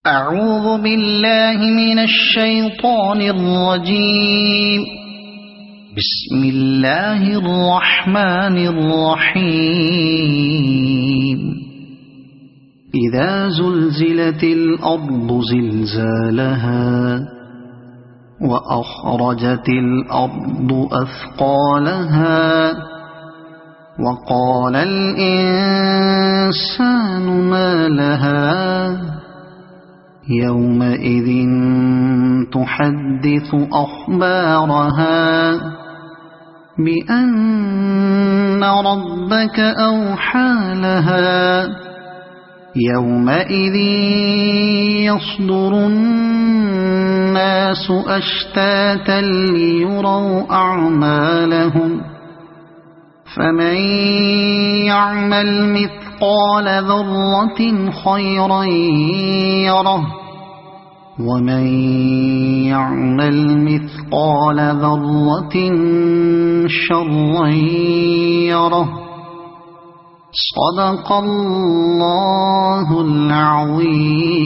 أعوذ بالله من الشيطان الرجيم. بسم الله الرحمن الرحيم. إذا زلزلت الأرض زلزالها وأخرجت الأرض أثقالها وقال الإنسان ما لها يومئذ تحدث أخبارها بأن ربك أوحى لها يومئذ يصدر الناس أشتاتا ليروا أعمالهم فمن يعمل مثقال ذرة خيرا يره ومن يعمل مثقال ذرة شرا يره. صدق الله العظيم.